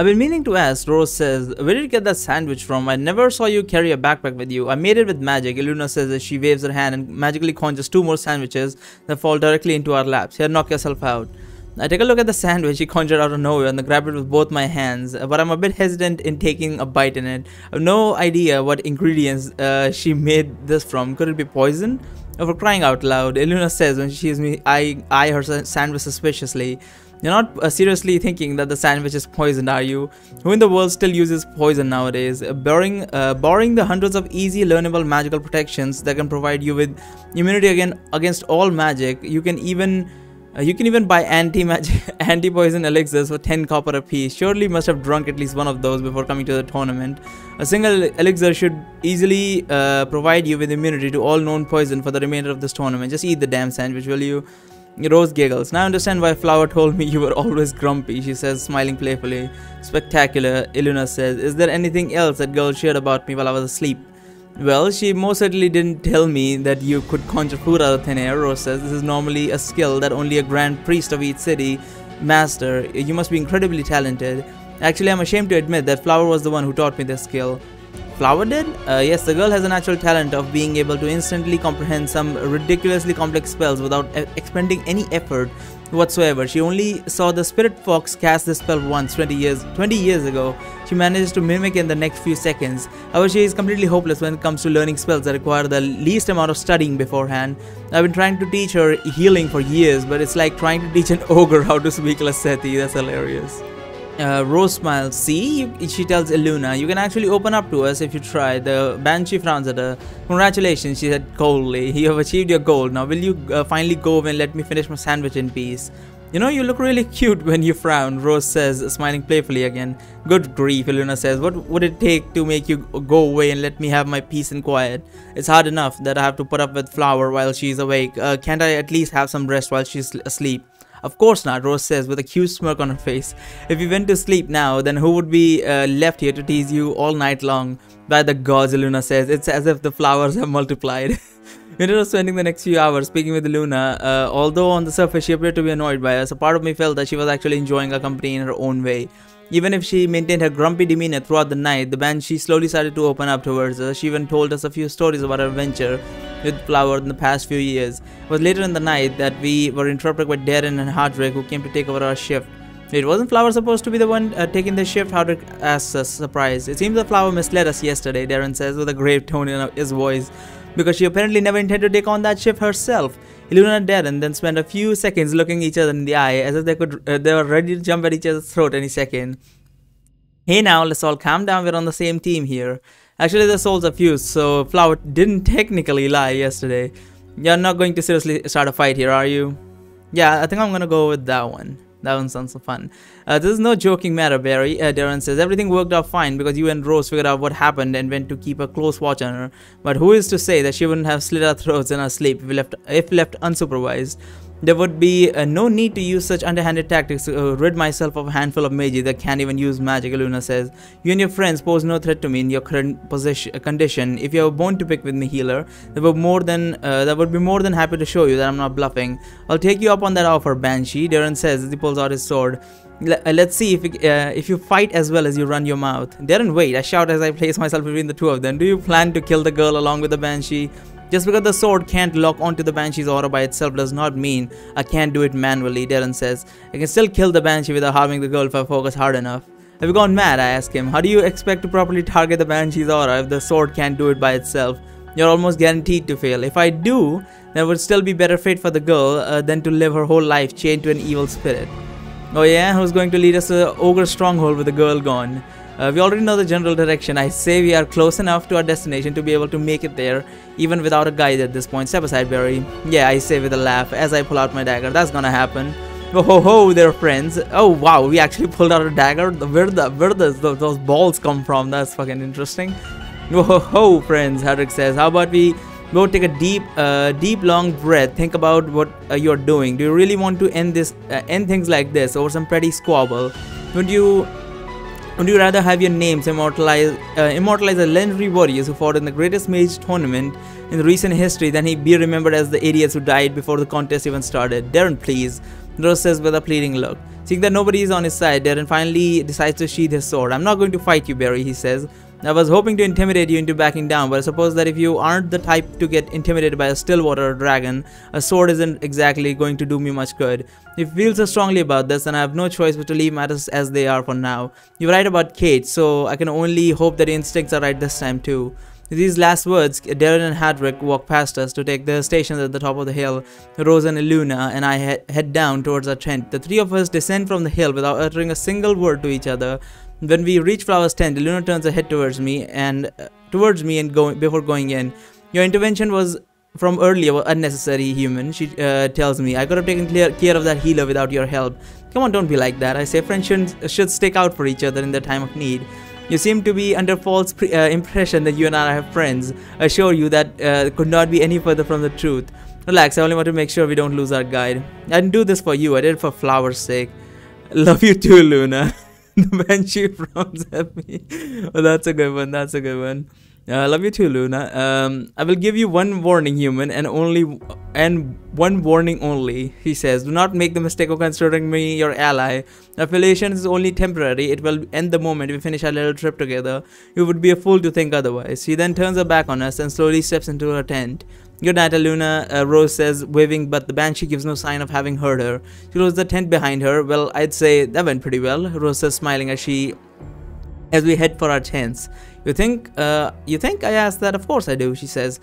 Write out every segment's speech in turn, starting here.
I've been meaning to ask, Rose says. Where did you get that sandwich from? I never saw you carry a backpack with you. I made it with magic, Iluna says as she waves her hand and magically conjures 2 more sandwiches that fall directly into our laps. Here, knock yourself out. I take a look at the sandwich she conjured out of nowhere and I grab it with both my hands, but I'm a bit hesitant in taking a bite in it. I have no idea what ingredients she made this from. Could it be poison? Oh, for crying out loud, Iluna says when she sees me eye her sandwich suspiciously. You're not seriously thinking that the sandwich is poisoned, are you? Who in the world still uses poison nowadays? Barring the hundreds of easy learnable magical protections that can provide you with immunity against all magic, you can even buy anti-poison elixirs for 10 copper a piece. Surely you must have drunk at least one of those before coming to the tournament. A single elixir should easily provide you with immunity to all known poison for the remainder of this tournament. Just eat the damn sandwich, will you? Rose giggles. Now I understand why Flower told me you were always grumpy, she says, smiling playfully. Spectacular, Iluna says. Is there anything else that girl shared about me while I was asleep? Well, she most certainly didn't tell me that you could conjure food out of thin air, Rose says. This is normally a skill that only a grand priest of each city master. You must be incredibly talented. Actually, I'm ashamed to admit that Flower was the one who taught me this skill. Flower did? Yes, the girl has a natural talent of being able to instantly comprehend some ridiculously complex spells without expending any effort whatsoever. She only saw the spirit fox cast this spell once 20 years ago. She manages to mimic in the next few seconds. However, she is completely hopeless when it comes to learning spells that require the least amount of studying beforehand. I've been trying to teach her healing for years, but it's like trying to teach an ogre how to speak Lacetti. That's hilarious. Rose smiles. See, she tells Iluna, you can actually open up to us if you try. The Banshee frowns at her. Congratulations, she said coldly. You have achieved your goal. Now will you finally go and let me finish my sandwich in peace? You know, you look really cute when you frown, Rose says, smiling playfully again. Good grief, Iluna says. What would it take to make you go away and let me have my peace and quiet? It's hard enough that I have to put up with Flower while she's awake. Can't I at least have some rest while she's asleep? Of course not, Rose says with a cute smirk on her face. If you went to sleep now, then who would be left here to tease you all night long? By the gods, Iluna says. It's as if the flowers have multiplied. Instead of spending the next few hours speaking with Iluna, although on the surface she appeared to be annoyed by us, a part of me felt that she was actually enjoying our company in her own way. Even if she maintained her grumpy demeanor throughout the night, the Banshee slowly started to open up towards us. She even told us a few stories about her adventure with Flower in the past few years. It was later in the night that we were interrupted by Darren and Hardrick, who came to take over our shift. It wasn't Flower supposed to be the one taking the shift? Hardrick asks us, surprised. It seems that Flower misled us yesterday, Darren says with a grave tone in his voice, because she apparently never intended to take on that shift herself. Iluna and Darren then spent a few seconds looking each other in the eye as if they were ready to jump at each other's throat any second. Hey now, let's all calm down, we're on the same team here. Actually, the souls are fused, so Flower didn't technically lie yesterday. You're not going to seriously start a fight here, are you? Yeah, I think I'm gonna go with that one. That one sounds so fun. This is no joking matter, Barry. Darren says, everything worked out fine because you and Rose figured out what happened and went to keep a close watch on her. But who is to say that she wouldn't have slit our throats in our sleep if left unsupervised? There would be no need to use such underhanded tactics to rid myself of a handful of mages that can't even use magic, Iluna says. You and your friends pose no threat to me in your current condition. If you are born to pick with me, healer, that would be more than happy to show you that I'm not bluffing. I'll take you up on that offer, Banshee, Darren says as he pulls out his sword. Let's see if you fight as well as you run your mouth. Darren, wait, I shout as I place myself between the two of them. Do you plan to kill the girl along with the Banshee? Just because the sword can't lock onto the Banshee's aura by itself does not mean I can't do it manually, Darren says. I can still kill the Banshee without harming the girl if I focus hard enough. Have you gone mad? I ask him. How do you expect to properly target the Banshee's aura if the sword can't do it by itself? You're almost guaranteed to fail. If I do, then it would still be better fate for the girl than to live her whole life chained to an evil spirit. Oh yeah? Who's going to lead us to the Ogre stronghold with the girl gone? We already know the general direction. I say we are close enough to our destination to be able to make it there, even without a guide at this point. Step aside, Barry. Yeah, I say with a laugh as I pull out my dagger. That's gonna happen. Oh ho ho there, friends. Oh wow, we actually pulled out a dagger. Where those balls come from? That's fucking interesting. Oh ho ho, friends, Hardrick says. How about we go take a deep long breath. Think about what you're doing. Do you really want to end things like this over some petty squabble? Would you rather have your names immortalize the legendary warriors who fought in the greatest mage tournament in recent history than he be remembered as the idiots who died before the contest even started? Darren, please, Rose says with a pleading look. Seeing that nobody is on his side, Darren finally decides to sheath his sword. I'm not going to fight you, Barry, he says. I was hoping to intimidate you into backing down, but I suppose that if you aren't the type to get intimidated by a Stillwater dragon, a sword isn't exactly going to do me much good. If you feel so strongly about this, then I have no choice but to leave matters as they are for now. You're right about Kate, so I can only hope that your instincts are right this time too. With these last words, Darren and Hadrick walk past us to take their stations at the top of the hill. Rose and Iluna and I head down towards our tent. The three of us descend from the hill without uttering a single word to each other. When we reach Flower's tent, Iluna turns her head towards me and before going in. Your intervention was from earlier unnecessary, human, she tells me. I could have taken care of that healer without your help. Come on, don't be like that. I say friends should stick out for each other in their time of need. You seem to be under false impression that you and I have friends. I assure you that could not be any further from the truth. Relax, I only want to make sure we don't lose our guide. I didn't do this for you, I did it for Flower's sake. Love you too, Luna. The Banshee frowns at me. Oh, that's a good one, that's a good one. Love you too, Luna. I will give you one warning, human, and one warning only, he says. Do not make the mistake of considering me your ally. Affiliation is only temporary. It will end the moment we finish our little trip together. You would be a fool to think otherwise. She then turns her back on us and slowly steps into her tent. Good night, Luna, Rose says, waving, but the Banshee gives no sign of having heard her. She closes the tent behind her. Well, I'd say that went pretty well, Rose says, smiling as we head for our tents. You think? I asked that. Of course I do, she says.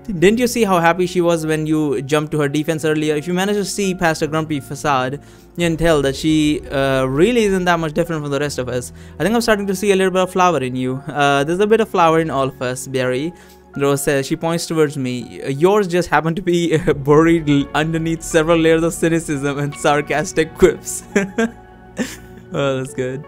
Didn't you see how happy she was when you jumped to her defense earlier? If you manage to see past her grumpy facade, you can tell that she really isn't that much different from the rest of us. I think I'm starting to see a little bit of flower in you. There's a bit of flower in all of us, Barry. Rose says. She points towards me. Yours just happened to be buried underneath several layers of cynicism and sarcastic quips. Oh, that's good.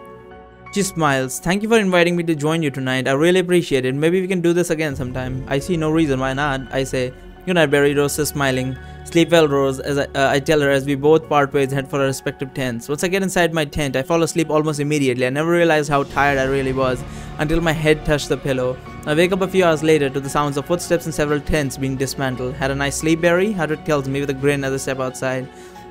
She smiles. Thank you for inviting me to join you tonight. I really appreciate it. Maybe we can do this again sometime. I see no reason why not, I say. Good night, Barry, Rose says, smiling. Sleep well, Rose, as I tell her as we both part ways and head for our respective tents. Once I get inside my tent, I fall asleep almost immediately. I never realized how tired I really was until my head touched the pillow. I wake up a few hours later to the sounds of footsteps in several tents being dismantled. Had a nice sleep, Barry? Hadrick tells me with a grin as I step outside.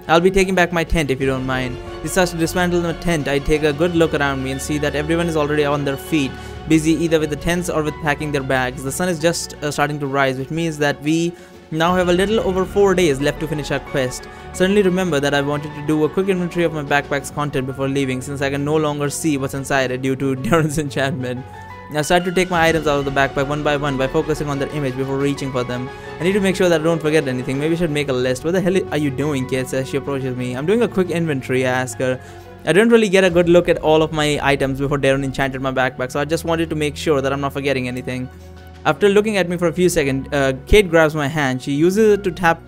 I'll be taking back my tent if you don't mind. He starts to dismantle the tent. I take a good look around me and see that everyone is already on their feet, busy either with the tents or with packing their bags. The sun is just starting to rise, which means that we now have a little over 4 days left to finish our quest. Suddenly remember that I wanted to do a quick inventory of my backpack's content before leaving, since I can no longer see what's inside it due to Darren's enchantment. I start to take my items out of the backpack one by one by focusing on their image before reaching for them. I need to make sure that I don't forget anything. Maybe I should make a list. What the hell are you doing, kid? As she approaches me. I'm doing a quick inventory, I ask her. I didn't really get a good look at all of my items before Darren enchanted my backpack, so I just wanted to make sure that I'm not forgetting anything. After looking at me for a few seconds, Kate grabs my hand. She uses it to tap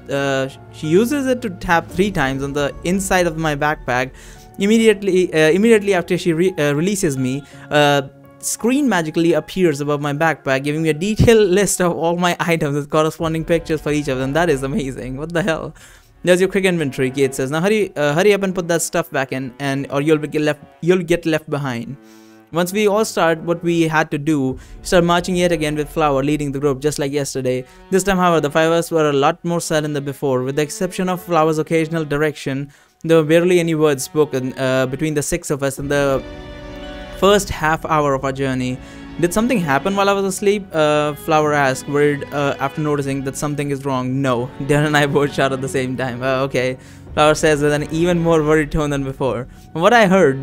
3 times on the inside of my backpack. Immediately after she releases me, screen magically appears above my backpack, giving me a detailed list of all my items with corresponding pictures for each of them. That is amazing. What the hell? There's your quick inventory, Kate says. Now hurry up and put that stuff back in, or you'll get left behind. Once we all start what we had to do, we start marching yet again with Flower leading the group just like yesterday. This time, however, the 5 of us were a lot more silent than before. With the exception of Flower's occasional direction, there were barely any words spoken between the 6 of us in the first half hour of our journey. Did something happen while I was asleep? Flower asked, worried after noticing that something is wrong. No, Darren and I both shout at the same time. Okay, Flower says with an even more worried tone than before. From what I heard,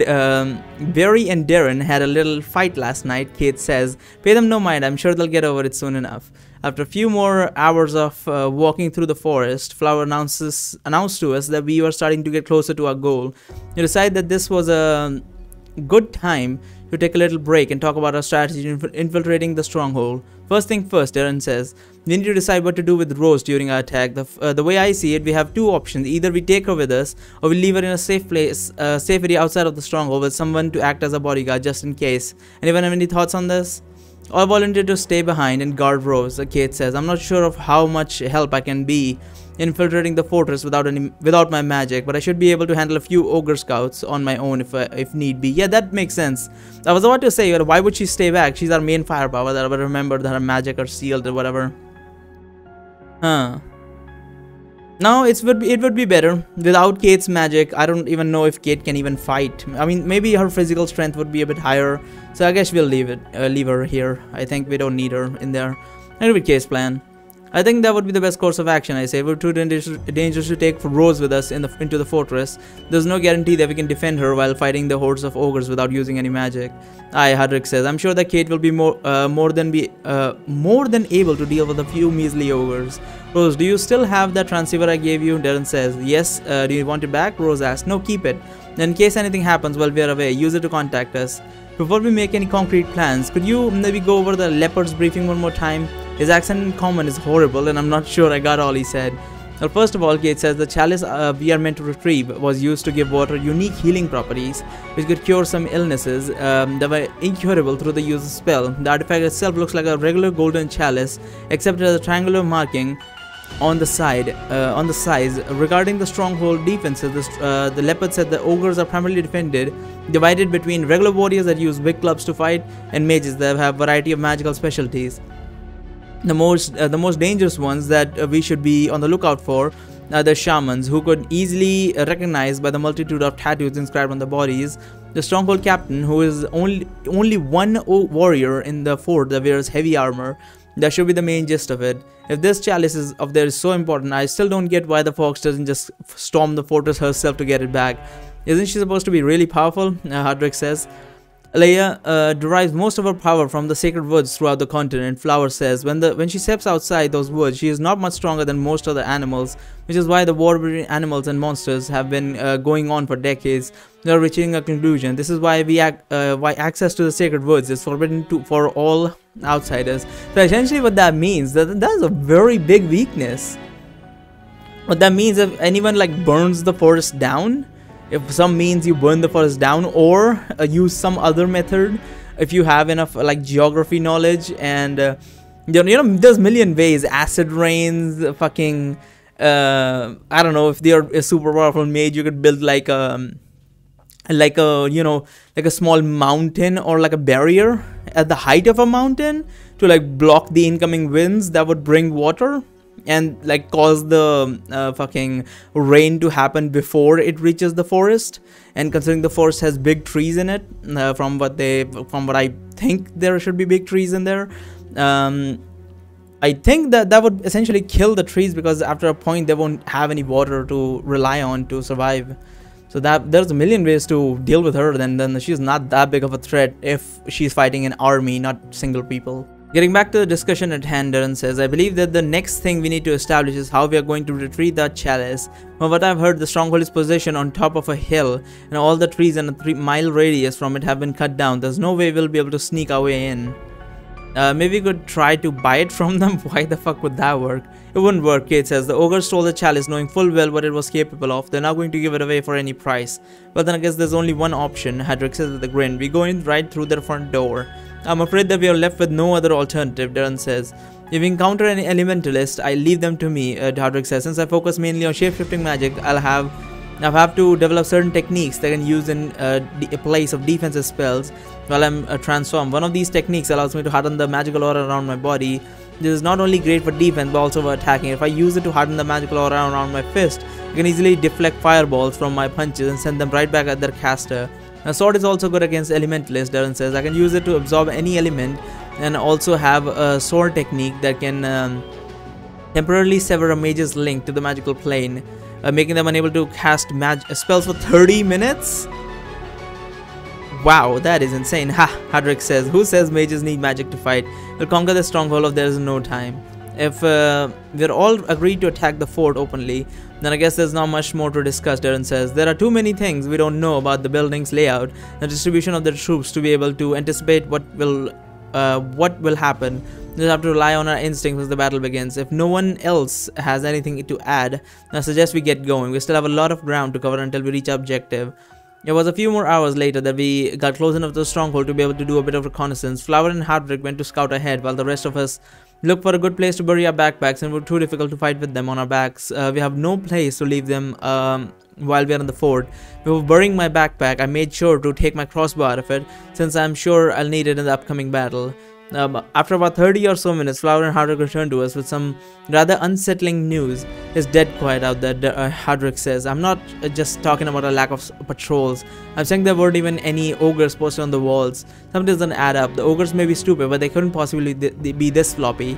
Barry and Darren had a little fight last night, Kate says. Pay them no mind, I'm sure they'll get over it soon enough. After a few more hours of walking through the forest, Flower announced to us that we were starting to get closer to our goal. We decided that this was a good time to take a little break and talk about our strategy in infiltrating the stronghold. First thing first, Darren says, we need to decide what to do with Rose during our attack. The way I see it, we have 2 options. Either we take her with us, or we leave her in a safe place, safe area outside of the stronghold with someone to act as a bodyguard just in case. Anyone have any thoughts on this? All volunteer to stay behind and guard Rose, Kate says. I'm not sure of how much help I can be infiltrating the fortress without my magic, but I should be able to handle a few ogre scouts on my own if need be. Yeah, that makes sense. I was about to say, why would she stay back? She's our main firepower. That I remember that her magic are sealed or whatever. Huh. Now it would be better without Kate's magic. I don't even know if Kate can even fight. I mean, maybe her physical strength would be a bit higher. So I guess we'll leave her here. I think we don't need her in there. That'll be Kate's plan. I think that would be the best course of action. I say we're too dangerous to take Rose with us into the fortress. There's no guarantee that we can defend her while fighting the hordes of ogres without using any magic. Aye, Hadrick says. I'm sure that Kate will be more than able to deal with a few measly ogres. Rose, do you still have that transceiver I gave you? Darren says. Yes. Do you want it back? Rose asks. No, keep it. In case anything happens while we're away, use it to contact us. Before we make any concrete plans, could you maybe go over the leopard's briefing one more time? His accent in common is horrible and I'm not sure I got all he said. Well, first of all, Kate says the chalice we are meant to retrieve was used to give water unique healing properties which could cure some illnesses that were incurable through the use of spell. The artifact itself looks like a regular golden chalice except it has a triangular marking on the side, on the sides. Regarding the stronghold defenses, the leopard said the ogres are primarily divided between regular warriors that use big clubs to fight and mages that have a variety of magical specialties. The most dangerous ones that we should be on the lookout for are the shamans, who could easily recognize by the multitude of tattoos inscribed on the bodies. The stronghold captain, who is only one warrior in the fort that wears heavy armor. That should be the main gist of it. If this chalice of theirs is so important, I still don't get why the fox doesn't just storm the fortress herself to get it back. Isn't she supposed to be really powerful? Hadrick says. Leia derives most of her power from the sacred woods throughout the continent. Flower says when she steps outside those woods, she is not much stronger than most other animals, which is why the war between animals and monsters have been going on for decades. They are reaching a conclusion. This is why why access to the sacred woods is forbidden for all outsiders. So essentially, what that means that is a very big weakness. What that means, if anyone like burns the forest down. If some means you burn the forest down or use some other method, if you have enough like geography knowledge and you know there's a million ways. Acid rains, fucking I don't know, if they're a super powerful mage, you could build like a small mountain or like a barrier at the height of a mountain to like block the incoming winds that would bring water and like cause the fucking rain to happen before it reaches the forest. And considering the forest has big trees in it, from what I think there should be big trees in there, I think that would essentially kill the trees, because after a point they won't have any water to rely on to survive. So that there's a million ways to deal with her. Then she's not that big of a threat if she's fighting an army, not single people. Getting back to the discussion at hand, Darren says, I believe that the next thing we need to establish is how we are going to retrieve that chalice. From what I've heard, the stronghold is positioned on top of a hill, and all the trees in a 3-mile radius from it have been cut down. There's no way we'll be able to sneak our way in. Maybe we could try to buy it from them. Why the fuck would that work? It wouldn't work, Kate says. The ogre stole the chalice knowing full well what it was capable of. They're not going to give it away for any price. Well, then I guess there's only one option, Hadrick says with a grin. We go in right through their front door. I'm afraid that we are left with no other alternative, Darren says. If we encounter any elementalist, I leave them to me, Hadrick says. Since I focus mainly on shape-shifting magic, I'll have to develop certain techniques that I can use in place of defensive spells while I'm transformed. One of these techniques allows me to harden the magical aura around my body. This is not only great for defense but also for attacking. If I use it to harden the magical aura around my fist, I can easily deflect fireballs from my punches and send them right back at their caster. A sword is also good against elementalists, Darren says. I can use it to absorb any element and also have a sword technique that can temporarily sever a mage's link to the magical plane, making them unable to cast spells for 30 minutes? Wow, that is insane. Ha, Hadrick says. Who says mages need magic to fight? We'll conquer the stronghold if there is no time. If we're all agreed to attack the fort openly, then I guess there's not much more to discuss, Darren says. There are too many things we don't know about the building's layout, the distribution of the troops to be able to anticipate what will happen. We have to rely on our instincts as the battle begins. If no one else has anything to add, I suggest we get going. We still have a lot of ground to cover until we reach our objective. It was a few more hours later that we got close enough to the stronghold to be able to do a bit of reconnaissance. Flower and Hadrick went to scout ahead while the rest of us looked for a good place to bury our backpacks, and it was too difficult to fight with them on our backs. We have no place to leave them while we are in the fort. Before burying my backpack, I made sure to take my crossbow out of it, since I'm sure I'll need it in the upcoming battle. After about 30 or so minutes, Flower and Hardwick return to us with some rather unsettling news. It's dead quiet out there, Hardwick says. I'm not just talking about a lack of patrols. I'm saying there weren't even any ogres posted on the walls. Something doesn't add up. The ogres may be stupid, but they couldn't possibly be this floppy.